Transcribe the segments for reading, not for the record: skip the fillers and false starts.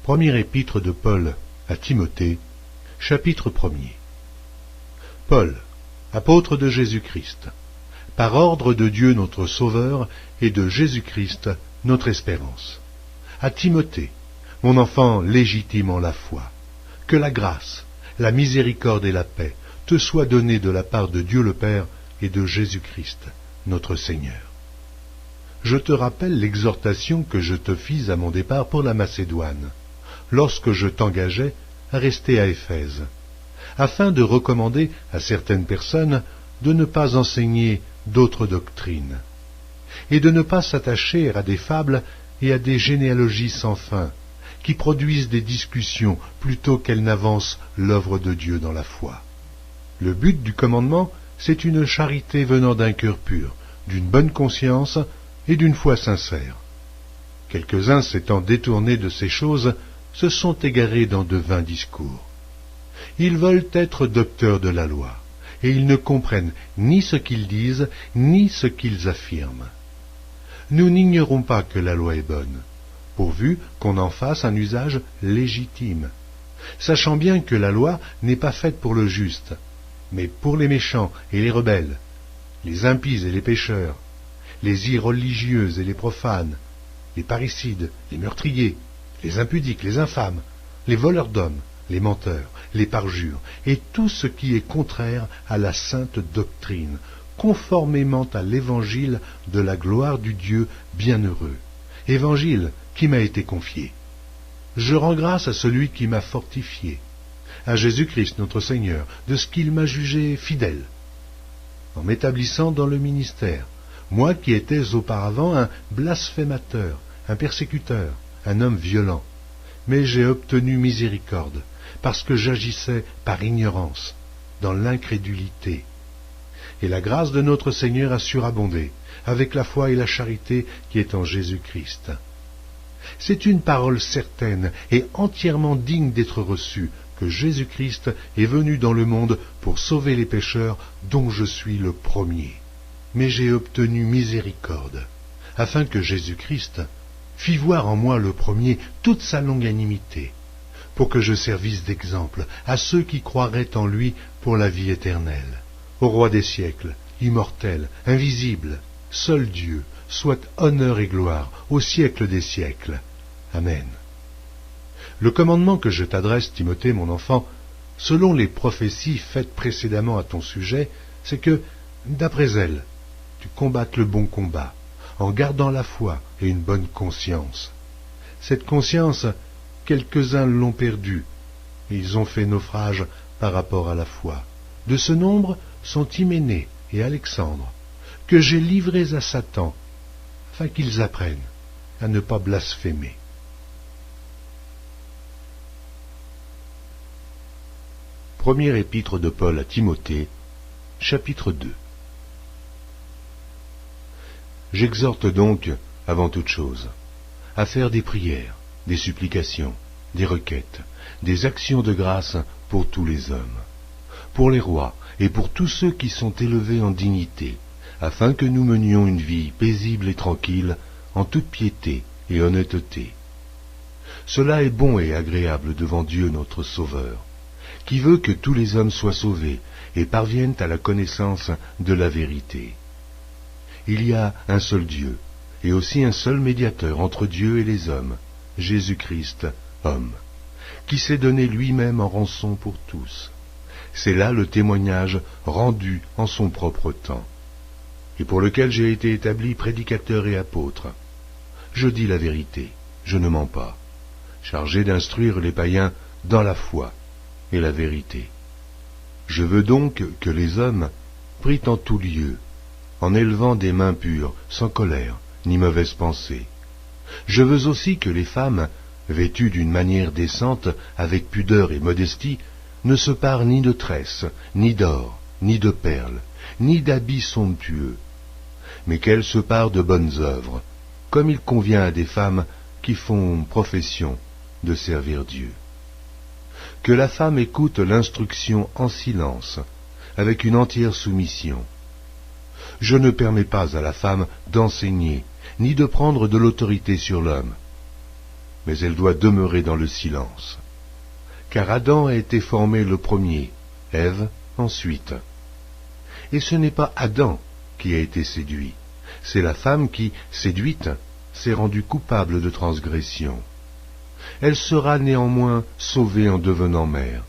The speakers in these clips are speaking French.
Première épître de Paul à Timothée, chapitre 1er. Paul, apôtre de Jésus-Christ, par ordre de Dieu notre Sauveur et de Jésus-Christ notre espérance. À Timothée, mon enfant légitime en la foi, que la grâce, la miséricorde et la paix te soient données de la part de Dieu le Père et de Jésus-Christ notre Seigneur. Je te rappelle l'exhortation que je te fis à mon départ pour la Macédoine, lorsque je t'engageais à rester à Éphèse, afin de recommander à certaines personnes de ne pas enseigner d'autres doctrines, et de ne pas s'attacher à des fables et à des généalogies sans fin, qui produisent des discussions plutôt qu'elles n'avancent l'œuvre de Dieu dans la foi. Le but du commandement, c'est une charité venant d'un cœur pur, d'une bonne conscience et d'une foi sincère. Quelques-uns s'étant détournés de ces choses, se sont égarés dans de vains discours. Ils veulent être docteurs de la loi, et ils ne comprennent ni ce qu'ils disent, ni ce qu'ils affirment. Nous n'ignorons pas que la loi est bonne, pourvu qu'on en fasse un usage légitime, sachant bien que la loi n'est pas faite pour le juste, mais pour les méchants et les rebelles, les impies et les pécheurs, les irreligieux et les profanes, les parricides, les meurtriers, les impudiques, les infâmes, les voleurs d'hommes, les menteurs, les parjures, et tout ce qui est contraire à la sainte doctrine, conformément à l'évangile de la gloire du Dieu bienheureux, évangile qui m'a été confié. Je rends grâce à celui qui m'a fortifié, à Jésus-Christ notre Seigneur, de ce qu'il m'a jugé fidèle, en m'établissant dans le ministère, moi qui étais auparavant un blasphémateur, un persécuteur, un homme violent, mais j'ai obtenu miséricorde, parce que j'agissais par ignorance, dans l'incrédulité. Et la grâce de notre Seigneur a surabondé, avec la foi et la charité qui est en Jésus-Christ. C'est une parole certaine et entièrement digne d'être reçue, que Jésus-Christ est venu dans le monde pour sauver les pécheurs, dont je suis le premier. Mais j'ai obtenu miséricorde, afin que Jésus-Christ fit voir en moi le premier toute sa longanimité, pour que je servisse d'exemple à ceux qui croiraient en lui pour la vie éternelle. Au roi des siècles, immortel, invisible, seul Dieu, soit honneur et gloire au siècle des siècles. Amen. Le commandement que je t'adresse, Timothée, mon enfant, selon les prophéties faites précédemment à ton sujet, c'est que, d'après elles, tu combattes le bon combat, en gardant la foi et une bonne conscience. Cette conscience, quelques-uns l'ont perdue, et ils ont fait naufrage par rapport à la foi. De ce nombre sont Hyménée et Alexandre, que j'ai livrés à Satan, afin qu'ils apprennent à ne pas blasphémer. Première épître de Paul à Timothée, chapitre 2. J'exhorte donc, avant toute chose, à faire des prières, des supplications, des requêtes, des actions de grâce pour tous les hommes, pour les rois et pour tous ceux qui sont élevés en dignité, afin que nous menions une vie paisible et tranquille, en toute piété et honnêteté. Cela est bon et agréable devant Dieu notre Sauveur, qui veut que tous les hommes soient sauvés et parviennent à la connaissance de la vérité. Il y a un seul Dieu, et aussi un seul médiateur entre Dieu et les hommes, Jésus-Christ, homme, qui s'est donné lui-même en rançon pour tous. C'est là le témoignage rendu en son propre temps, et pour lequel j'ai été établi prédicateur et apôtre. Je dis la vérité, je ne mens pas, chargé d'instruire les païens dans la foi et la vérité. Je veux donc que les hommes prient en tout lieu, en élevant des mains pures, sans colère, ni mauvaise pensée. Je veux aussi que les femmes, vêtues d'une manière décente, avec pudeur et modestie, ne se parent ni de tresses, ni d'or, ni de perles, ni d'habits somptueux, mais qu'elles se parent de bonnes œuvres, comme il convient à des femmes qui font profession de servir Dieu. Que la femme écoute l'instruction en silence, avec une entière soumission. Je ne permets pas à la femme d'enseigner, ni de prendre de l'autorité sur l'homme. mais elle doit demeurer dans le silence. Car Adam a été formé le premier, Ève ensuite. Et ce n'est pas Adam qui a été séduit, c'est la femme qui, séduite, s'est rendue coupable de transgression. Elle sera néanmoins sauvée en devenant mère,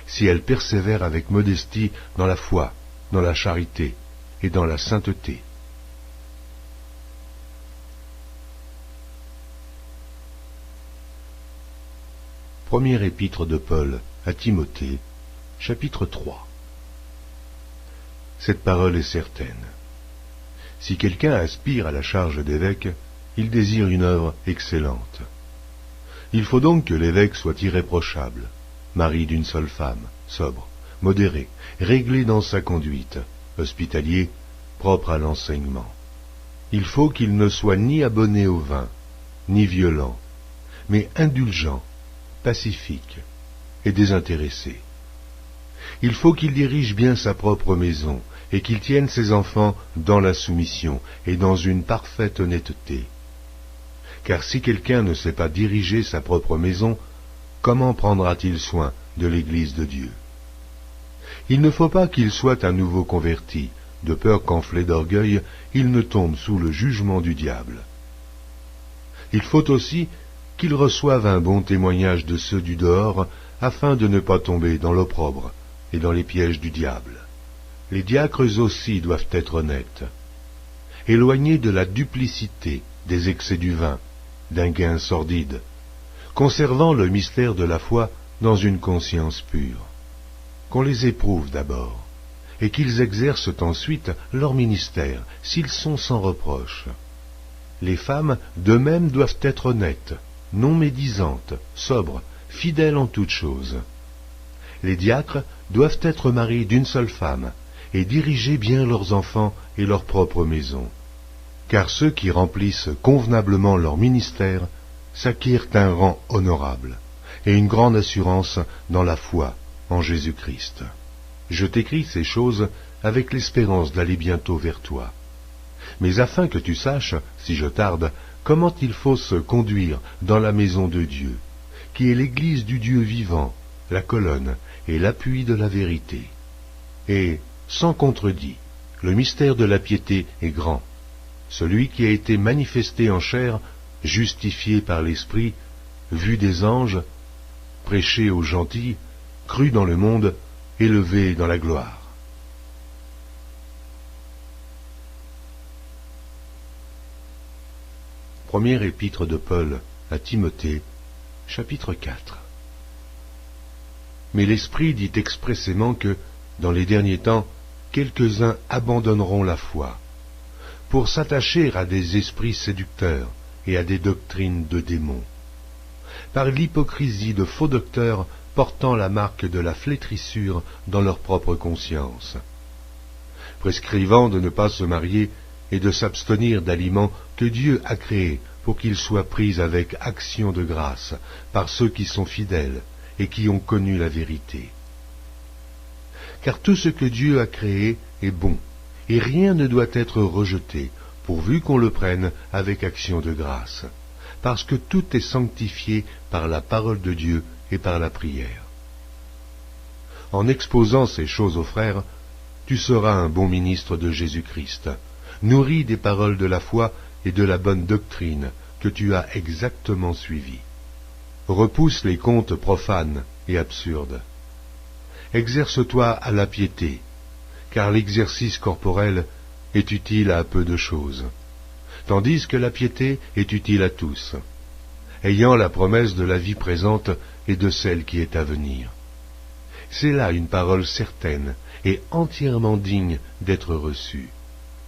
si elle persévère avec modestie dans la foi, dans la charité et dans la sainteté. Première épître de Paul à Timothée, chapitre 3. Cette parole est certaine. Si quelqu'un aspire à la charge d'évêque, il désire une œuvre excellente. Il faut donc que l'évêque soit irréprochable, mari d'une seule femme, sobre, modéré, réglé dans sa conduite, hospitalier, propre à l'enseignement. Il faut qu'il ne soit ni abonné au vin, ni violent, mais indulgent, pacifique et désintéressé. Il faut qu'il dirige bien sa propre maison et qu'il tienne ses enfants dans la soumission et dans une parfaite honnêteté. Car si quelqu'un ne sait pas diriger sa propre maison, comment prendra-t-il soin de l'Église de Dieu? Il ne faut pas qu'il soit un nouveau converti, de peur qu'enflé d'orgueil, il ne tombe sous le jugement du diable. Il faut aussi qu'il reçoive un bon témoignage de ceux du dehors, afin de ne pas tomber dans l'opprobre et dans les pièges du diable. Les diacres aussi doivent être honnêtes, éloignés de la duplicité, des excès du vin, d'un gain sordide, conservant le mystère de la foi dans une conscience pure. Qu'on les éprouve d'abord, et qu'ils exercent ensuite leur ministère, s'ils sont sans reproche. Les femmes, de même, doivent être honnêtes, non médisantes, sobres, fidèles en toutes choses. Les diacres doivent être mariés d'une seule femme, et diriger bien leurs enfants et leur propre maison. Car ceux qui remplissent convenablement leur ministère s'acquièrent un rang honorable, et une grande assurance dans la foi en Jésus-Christ. Je t'écris ces choses avec l'espérance d'aller bientôt vers toi. Mais afin que tu saches, si je tarde, comment il faut se conduire dans la maison de Dieu, qui est l'Église du Dieu vivant, la colonne et l'appui de la vérité. Et, sans contredit, le mystère de la piété est grand. Celui qui a été manifesté en chair, justifié par l'Esprit, vu des anges, prêché aux gentils, cru dans le monde, élevé dans la gloire. Première épître de Paul à Timothée, chapitre 4. Mais l'Esprit dit expressément que, dans les derniers temps, quelques-uns abandonneront la foi, pour s'attacher à des esprits séducteurs et à des doctrines de démons, par l'hypocrisie de faux docteurs portant la marque de la flétrissure dans leur propre conscience, prescrivant de ne pas se marier et de s'abstenir d'aliments que Dieu a créés pour qu'ils soient pris avec action de grâce par ceux qui sont fidèles et qui ont connu la vérité. Car tout ce que Dieu a créé est bon, et rien ne doit être rejeté, pourvu qu'on le prenne avec action de grâce, parce que tout est sanctifié par la parole de Dieu et par la prière. En exposant ces choses aux frères, tu seras un bon ministre de Jésus-Christ, nourri des paroles de la foi et de la bonne doctrine que tu as exactement suivies. Repousse les contes profanes et absurdes. Exerce-toi à la piété, car l'exercice corporel est utile à peu de choses, tandis que la piété est utile à tous, ayant la promesse de la vie présente et de celle qui est à venir. C'est là une parole certaine et entièrement digne d'être reçue.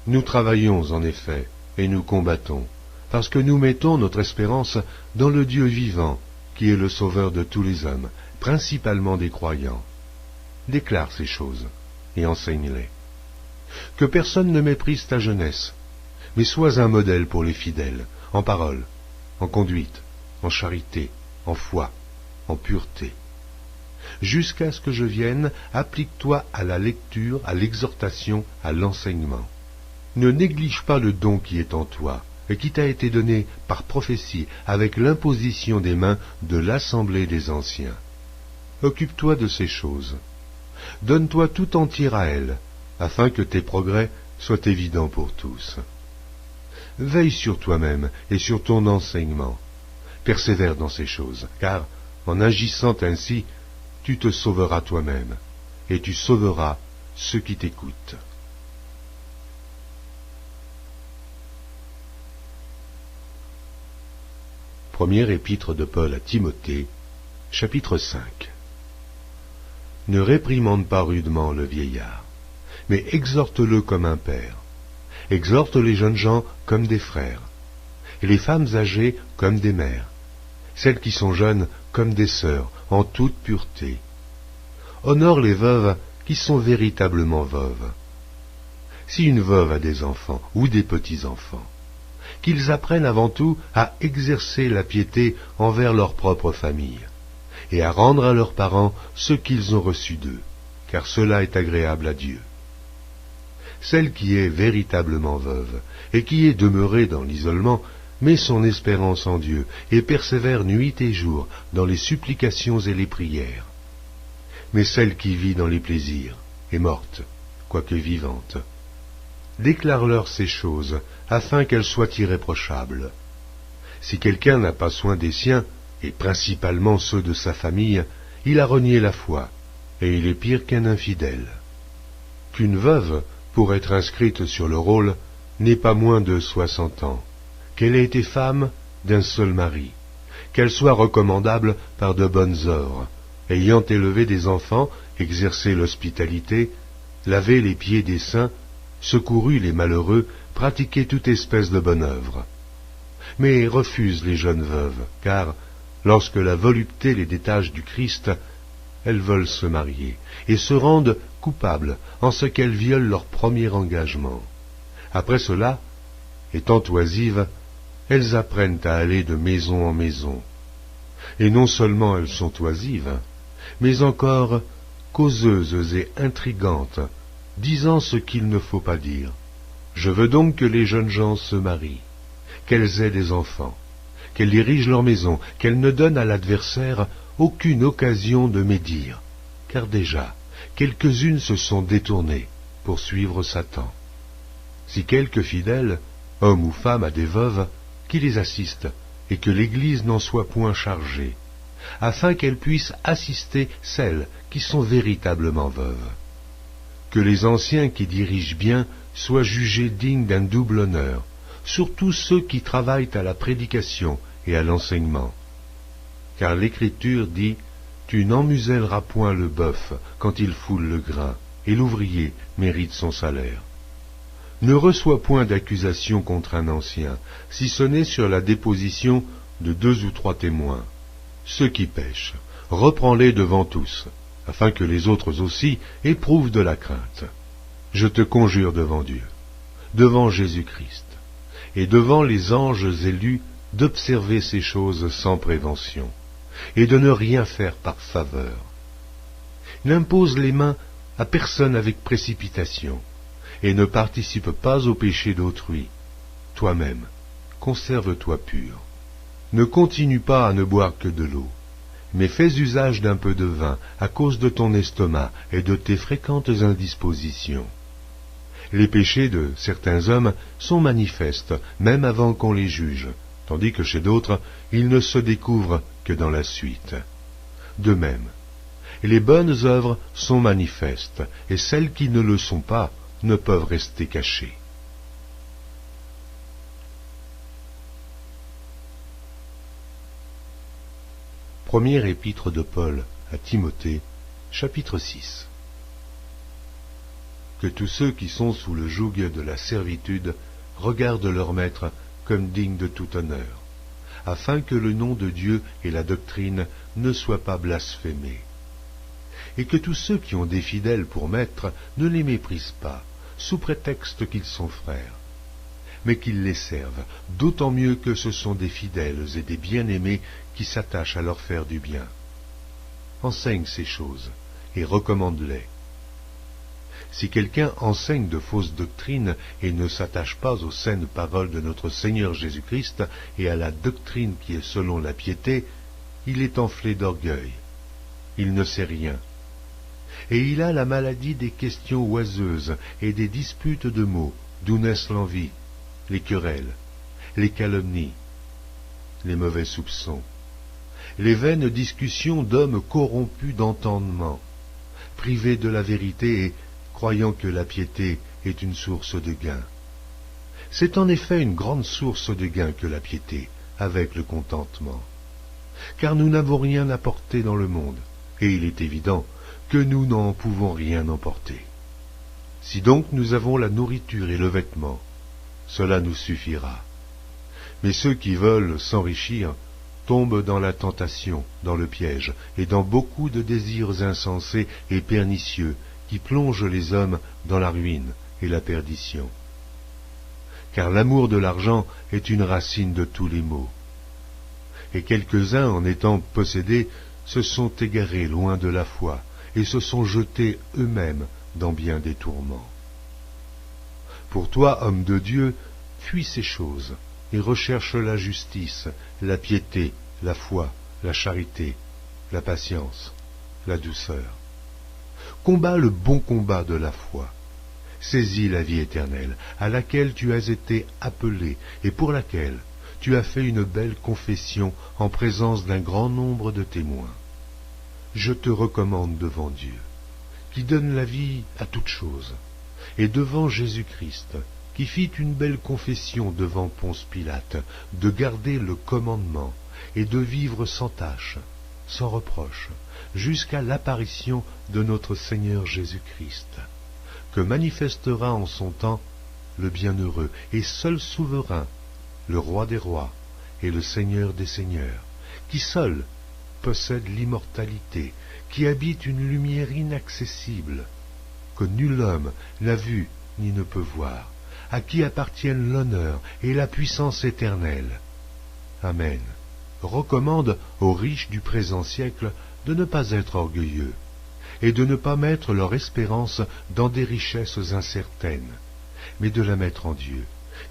Nous travaillons en effet, et nous combattons, parce que nous mettons notre espérance dans le Dieu vivant, qui est le Sauveur de tous les hommes, principalement des croyants. Déclare ces choses, et enseigne-les. Que personne ne méprise ta jeunesse, mais sois un modèle pour les fidèles, en parole, en conduite, en charité, en foi, en pureté. Jusqu'à ce que je vienne, applique-toi à la lecture, à l'exhortation, à l'enseignement. Ne néglige pas le don qui est en toi, et qui t'a été donné par prophétie avec l'imposition des mains de l'assemblée des anciens. Occupe-toi de ces choses. Donne-toi tout entier à elles, afin que tes progrès soient évidents pour tous. Veille sur toi-même et sur ton enseignement. Persévère dans ces choses, car, en agissant ainsi, tu te sauveras toi-même, et tu sauveras ceux qui t'écoutent. Première épître de Paul à Timothée, chapitre 5. Ne réprimande pas rudement le vieillard, mais exhorte-le comme un père. Exhorte les jeunes gens comme des frères, et les femmes âgées comme des mères, celles qui sont jeunes comme des sœurs, en toute pureté. Honore les veuves qui sont véritablement veuves. Si une veuve a des enfants ou des petits-enfants, qu'ils apprennent avant tout à exercer la piété envers leur propre famille, et à rendre à leurs parents ce qu'ils ont reçu d'eux, car cela est agréable à Dieu. Celle qui est véritablement veuve, et qui est demeurée dans l'isolement, met son espérance en Dieu, et persévère nuit et jour dans les supplications et les prières. Mais celle qui vit dans les plaisirs est morte, quoique vivante. Déclare-leur ces choses, afin qu'elles soient irréprochables. Si quelqu'un n'a pas soin des siens, et principalement ceux de sa famille, il a renié la foi, et il est pire qu'un infidèle. Qu'une veuve, pour être inscrite sur le rôle, n'ait pas moins de 60 ans, qu'elle ait été femme d'un seul mari, qu'elle soit recommandable par de bonnes œuvres, ayant élevé des enfants, exercé l'hospitalité, lavé les pieds des saints, secouru les malheureux, pratiqué toute espèce de bonne œuvre. Mais refuse les jeunes veuves, car, lorsque la volupté les détache du Christ, elles veulent se marier, et se rendent coupables en ce qu'elles violent leur premier engagement. Après cela, étant oisives, elles apprennent à aller de maison en maison. Et non seulement elles sont oisives, mais encore causeuses et intrigantes, disant ce qu'il ne faut pas dire. Je veux donc que les jeunes gens se marient, qu'elles aient des enfants, qu'elles dirigent leur maison, qu'elles ne donnent à l'adversaire aucune occasion de médire, car déjà, quelques-unes se sont détournées pour suivre Satan. Si quelque fidèle, homme ou femme, a des veuves, qui les assiste, et que l'Église n'en soit point chargée, afin qu'elle puisse assister celles qui sont véritablement veuves. Que les anciens qui dirigent bien soient jugés dignes d'un double honneur, surtout ceux qui travaillent à la prédication et à l'enseignement. Car l'Écriture dit « Tu n'emmuselleras point le bœuf quand il foule le grain, et l'ouvrier mérite son salaire. » Ne reçois point d'accusation contre un ancien, si ce n'est sur la déposition de 2 ou 3 témoins. Ceux qui pêchent, reprends-les devant tous, afin que les autres aussi éprouvent de la crainte. Je te conjure devant Dieu, devant Jésus-Christ, et devant les anges élus, d'observer ces choses sans prévention, et de ne rien faire par faveur. N'impose les mains à personne avec précipitation, et ne participe pas au péché d'autrui. Toi-même, conserve-toi pur. Ne continue pas à ne boire que de l'eau, mais fais usage d'un peu de vin à cause de ton estomac et de tes fréquentes indispositions. Les péchés de certains hommes sont manifestes, même avant qu'on les juge, tandis que chez d'autres, ils ne se découvrent que dans la suite. De même, les bonnes œuvres sont manifestes, et celles qui ne le sont pas ne peuvent rester cachées. Première épître de Paul à Timothée, chapitre 6. Que tous ceux qui sont sous le joug de la servitude regardent leur maître comme digne de tout honneur, afin que le nom de Dieu et la doctrine ne soient pas blasphémés. Et que tous ceux qui ont des fidèles pour maîtres ne les méprisent pas, sous prétexte qu'ils sont frères, mais qu'ils les servent, d'autant mieux que ce sont des fidèles et des bien-aimés qui s'attachent à leur faire du bien. Enseigne ces choses, et recommande-les. Si quelqu'un enseigne de fausses doctrines et ne s'attache pas aux saines paroles de notre Seigneur Jésus-Christ et à la doctrine qui est selon la piété, il est enflé d'orgueil. Il ne sait rien. Et il a la maladie des questions oiseuses et des disputes de mots, d'où naissent l'envie, les querelles, les calomnies, les mauvais soupçons, les vaines discussions d'hommes corrompus d'entendement, privés de la vérité et croyant que la piété est une source de gain. C'est en effet une grande source de gain que la piété, avec le contentement. Car nous n'avons rien apporté dans le monde, et il est évident que nous n'en pouvons rien emporter. Si donc nous avons la nourriture et le vêtement, cela nous suffira. Mais ceux qui veulent s'enrichir tombent dans la tentation, dans le piège, et dans beaucoup de désirs insensés et pernicieux qui plongent les hommes dans la ruine et la perdition. Car l'amour de l'argent est une racine de tous les maux. Et quelques-uns, en étant possédés, se sont égarés loin de la foi, et se sont jetés eux-mêmes dans bien des tourments. Pour toi, homme de Dieu, fuis ces choses, et recherche la justice, la piété, la foi, la charité, la patience, la douceur. Combat le bon combat de la foi. Saisis la vie éternelle, à laquelle tu as été appelé, et pour laquelle tu as fait une belle confession en présence d'un grand nombre de témoins. Je te recommande devant Dieu, qui donne la vie à toutes choses, et devant Jésus-Christ, qui fit une belle confession devant Ponce Pilate, de garder le commandement, et de vivre sans tache, sans reproche, jusqu'à l'apparition de notre Seigneur Jésus-Christ, que manifestera en son temps le bienheureux et seul souverain, le roi des rois et le Seigneur des seigneurs, qui seul possède l'immortalité, qui habite une lumière inaccessible, que nul homme n'a vue ni ne peut voir, à qui appartiennent l'honneur et la puissance éternelle. Amen. Recommande aux riches du présent siècle de ne pas être orgueilleux, et de ne pas mettre leur espérance dans des richesses incertaines, mais de la mettre en Dieu,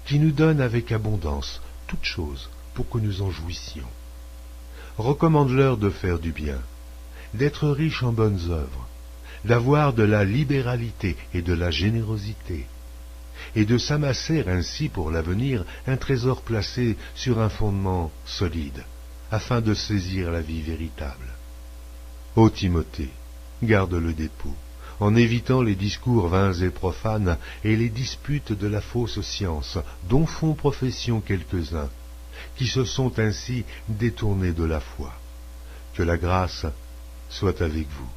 qui nous donne avec abondance toutes choses pour que nous en jouissions. Recommande-leur de faire du bien, d'être riches en bonnes œuvres, d'avoir de la libéralité et de la générosité, et de s'amasser ainsi pour l'avenir un trésor placé sur un fondement solide, afin de saisir la vie véritable. Ô Timothée, garde le dépôt, en évitant les discours vains et profanes et les disputes de la fausse science, dont font profession quelques-uns, qui se sont ainsi détournés de la foi. Que la grâce soit avec vous.